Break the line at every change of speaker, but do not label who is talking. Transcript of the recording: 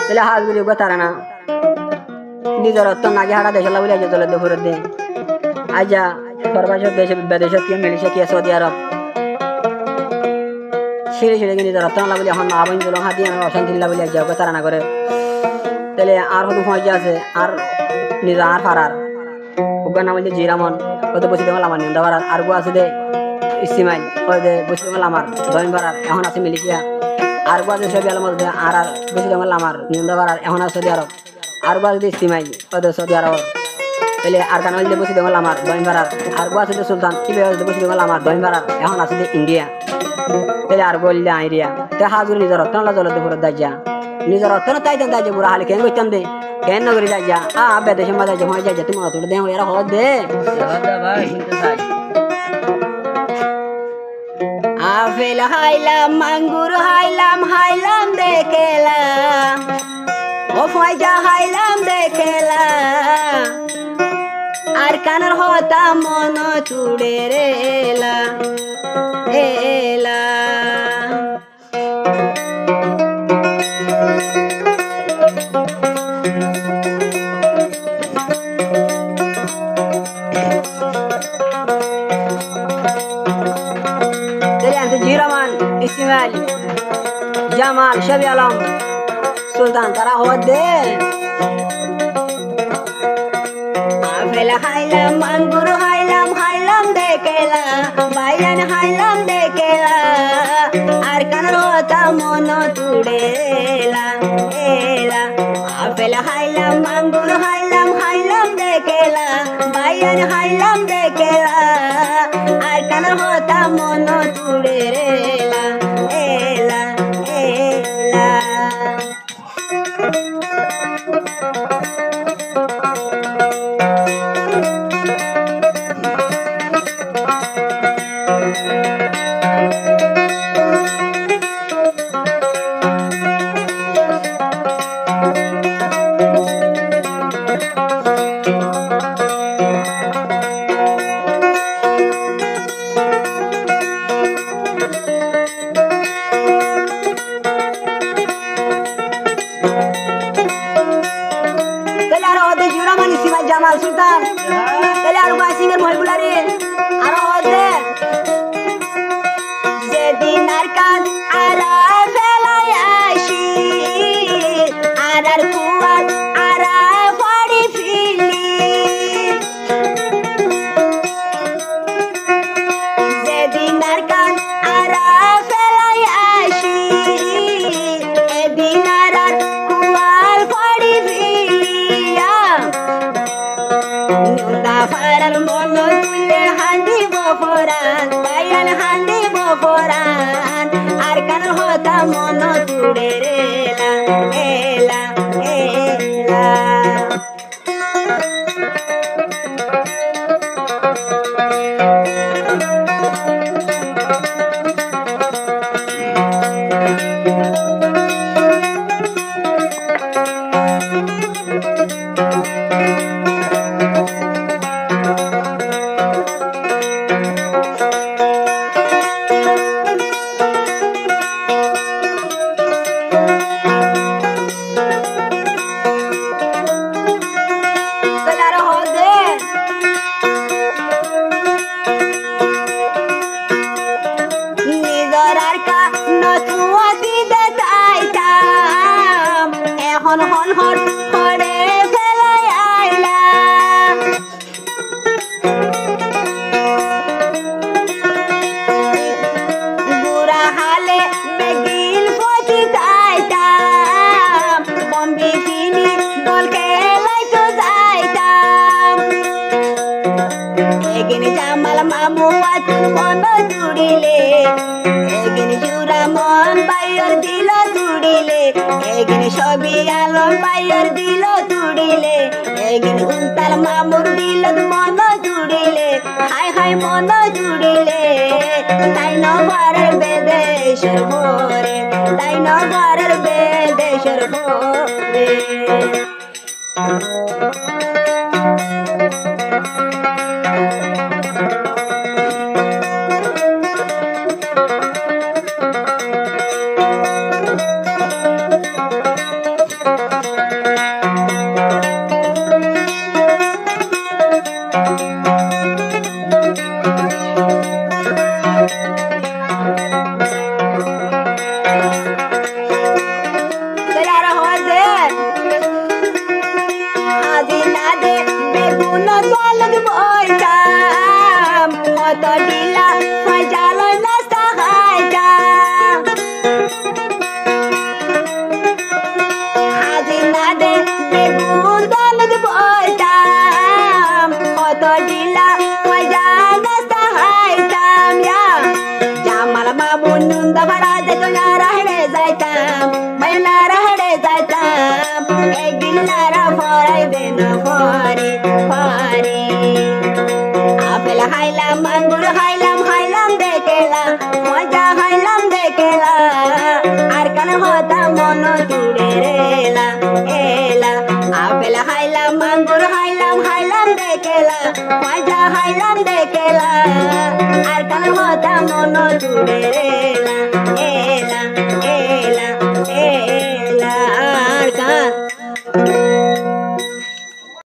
তাহলে হাজ গুলি তারা না নিজের অর্থ নাকি হারা দেশ বলে আজ চলে দুপুরের দিন আজা সর্বাসক দেশে বিদেশত কি মিলিছে কি সৌদি আরব সিঁড়ি সিঁড়ি নিজের অর্থ না বলে এখন আবন জলং হাতি আমি অশান্তি বলে আজ তারা না করে তাহলে আর হতো মজা আছে আর নিজে আর ফারার ওগা নাম বলছে জিরামন কত বসে দেওয়াল আমার নিন্দা পারার আর গো আছে দে ইসমাইল ওই দে বসে দেওয়াল আমার দইন পারার এখন আছে মিলিশিয়া আর গো আছে সবই আলম আর বসে দেওয়াল আমার নিন্দা পারার এখন আছে সৌদি আরব আর গো আছে ইসমাইল ওই দে সৌদি আরব তাহলে আর কানা বলছে বসে দেওয়াল আমার দইন পারার আর গো আছে দে সুলতান কি বসে দেওয়াল আমার দইন পারার এখন আছে দে ইন্ডিয়া তাহলে আর বললে আইরিয়া তো হাজুর নিজের অর্থ না জল দুপুরের দাজ্জা নিজের অর্থ না তাই দাজ্জা বুড়া হালে কেন করতাম দে কেন নগরী দাজ্জা বেদেশে মাঝে জমা যাইজা তুমি অত দে এরা হদ দে আপেল হাইলাম আঙ্গুর হাইলাম দেখেলাম ও ফয়জা হাইলাম দেখেলাম আর কানের হতা মন চুড়ে রেলা এলা জিরামান ইসমাইল জামাল শবি আলম সুলতান তারা হওয়া দে আপেল হাইলাম আঙ্গুর হাইলাম দেখেলা বাইয়ান হাইলাম দেখেলা আর কানের হতা মন তুড়েলা এলা আপেল হাইলাম আঙ্গুর হাইলাম দেখেলা বাইয়ান হাইলাম দেখেলা আর কানের হতা মন তুড়ে রেলা এলা এলা জামাল সুলতান তাহলে আর বাসিংয়ের মহিবুলারে আরো হদে যেদিন আর কান আর ফেলাই আসি আর কুয়ার আর ফাড়ি ফিলি যেদিন আর কান আর ফেলাই আসি এদিন আর কুয়ার ফাড়ি ফিলিয়া ফারার মন তুলে হান্দি বফরান বাইয়ান হান্দি বফরান আর কান হতা মন তুড়ে রেলা এলা এলা হন হন হন হরে ফেলাই আইলা বুড়া হালে বেগিল পচি যাইতাম বম্বি কিনি বল খেলাই তো যাইতাম এগিনি জামাল মামু আতুল মন জুড়িলে এগিনি জুরা মন বাইর দিল জুড়িলে এগিনি সবই আলম বাইর দিল জুড়িলে এগিনি উন্তাল মামুর দিল মন জুড়িলে হাই হাই মন জুড়িলে তাই নগরের বেদেশের ভোরে তাই নগরের বেদেশের ভোরে
একদিন লারা ফরাইবে না ফরে ফরে আপেল খাইলাম আঙ্গুর খাইলাম খাইলাম দেখেলা মজা খাইলাম দেখেলা আর কান হতা মন জুড়ে রেলা এলা আপেল খাইলাম আঙ্গুর খাইলাম খাইলাম দেখেলা মজা খাইলাম দেখেলা আর কান হতা মন জুড়ে রেলা